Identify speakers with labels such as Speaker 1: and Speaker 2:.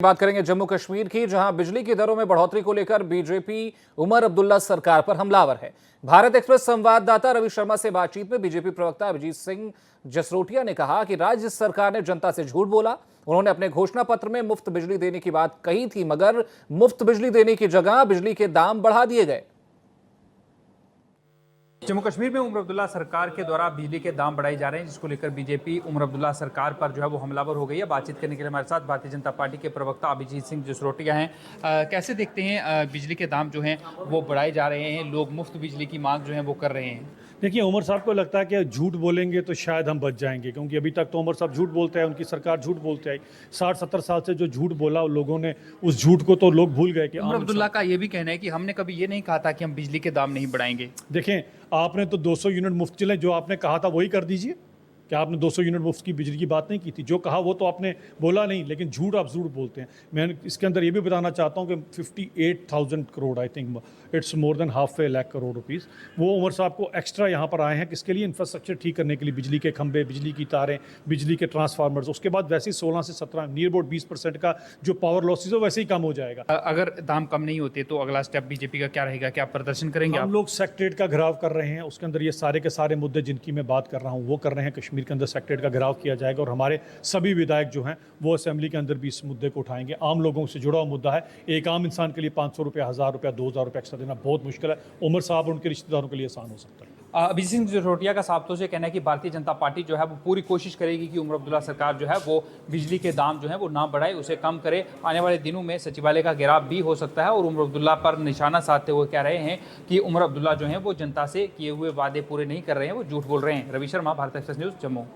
Speaker 1: बात करेंगे जम्मू कश्मीर की, जहां बिजली की दरों में बढ़ोतरी को लेकर बीजेपी उमर अब्दुल्ला सरकार पर हमलावर है। भारत एक्सप्रेस संवाददाता रवि शर्मा से बातचीत में बीजेपी प्रवक्ता अभिजीत सिंह जसरोटिया ने कहा कि राज्य सरकार ने जनता से झूठ बोला। उन्होंने अपने घोषणा पत्र में मुफ्त बिजली देने की बात कही थी, मगर मुफ्त बिजली देने की जगह बिजली के दाम बढ़ा दिए गए।
Speaker 2: जम्मू कश्मीर में उमर अब्दुल्ला सरकार के द्वारा बिजली के दाम बढ़ाए जा रहे हैं, जिसको लेकर बीजेपी उमर अब्दुल्ला सरकार पर जो है वो हमलावर हो गई है। बातचीत करने के लिए हमारे साथ भारतीय जनता पार्टी के प्रवक्ता अभिजीत सिंह जसरोटिया हैं। कैसे देखते हैं बिजली के दाम जो हैं वो बढ़ाए जा रहे हैं, लोग मुफ्त बिजली की मांग जो है वो कर रहे हैं?
Speaker 3: देखिए, उमर साहब को लगता है कि झूठ बोलेंगे तो शायद हम बच जाएंगे, क्योंकि अभी तक तो उमर साहब झूठ बोलते हैं, उनकी सरकार झूठ बोलते आई। 60-70 साल से जो झूठ बोला उन लोगों ने, उस झूठ को तो लोग भूल गए कि
Speaker 2: उमर अब्दुल्ला का ये भी कहना है कि हमने कभी ये नहीं कहा था कि हम बिजली के दाम नहीं बढ़ाएंगे।
Speaker 3: देखें, आपने तो 200 यूनिट मुफ्त चले, जो आपने कहा था वही कर दीजिए। क्या आपने 200 यूनिट मुफ्त की बिजली की बात नहीं की थी? जो कहा वो तो आपने बोला नहीं, लेकिन झूठ आप झूठ बोलते हैं। मैं इसके अंदर ये भी बताना चाहता हूँ कि 58,000 crore, I think it's more than half A lakh crore rupees, वो उमर साहब को एक्स्ट्रा यहाँ पर आए हैं। किसके लिए? इंफ्रास्ट्रक्चर ठीक करने के लिए, बिजली के खंभे, बिजली की तारें, बिजली के ट्रांसफार्मर्स। उसके बाद वैसे ही 16 से 17 नियर अबाउट 20% का जो पावर लॉसेज है वैसे ही कम हो जाएगा।
Speaker 2: अगर दाम कम नहीं होते तो अगला स्टेप बीजेपी का क्या रहेगा? क्या आप प्रदर्शन करेंगे?
Speaker 3: हम लोग सेक्रेट का घेराव कर रहे हैं, उसके अंदर ये सारे के सारे मुद्दे जिनकी मैं बात कर रहा हूँ वो कर रहे हैं। कश्मीर के अंदर सेक्रेट का घेराव किया जाएगा और हमारे सभी विधायक जो हैं वो असेंबली के अंदर भी इस मुद्दे को उठाएंगे। आम लोगों से जुड़ा हुआ मुद्दा है। एक आम इंसान के लिए 500 रुपये, 1000 रुपया, 2000 रुपये एक्स्ट्रा देना बहुत मुश्किल है। उमर साहब और उनके रिश्तेदारों के लिए आसान हो सकता है।
Speaker 2: अभिजीत सिंह जसरोटिया का साफ तौर से कहना है कि भारतीय जनता पार्टी जो है वो पूरी कोशिश करेगी कि उमर अब्दुल्ला सरकार जो है वो बिजली के दाम जो है वो ना बढ़ाए, उसे कम करे। आने वाले दिनों में सचिवालय का घेराव भी हो सकता है और उमर अब्दुल्ला पर निशाना साधते हुए कह रहे हैं कि उमर अब्दुल्ला जो है वो जनता से किए हुए वादे पूरे नहीं कर रहे हैं, वो झूठ बोल रहे हैं। Ravi Sharma, Bharat express news, Jammu.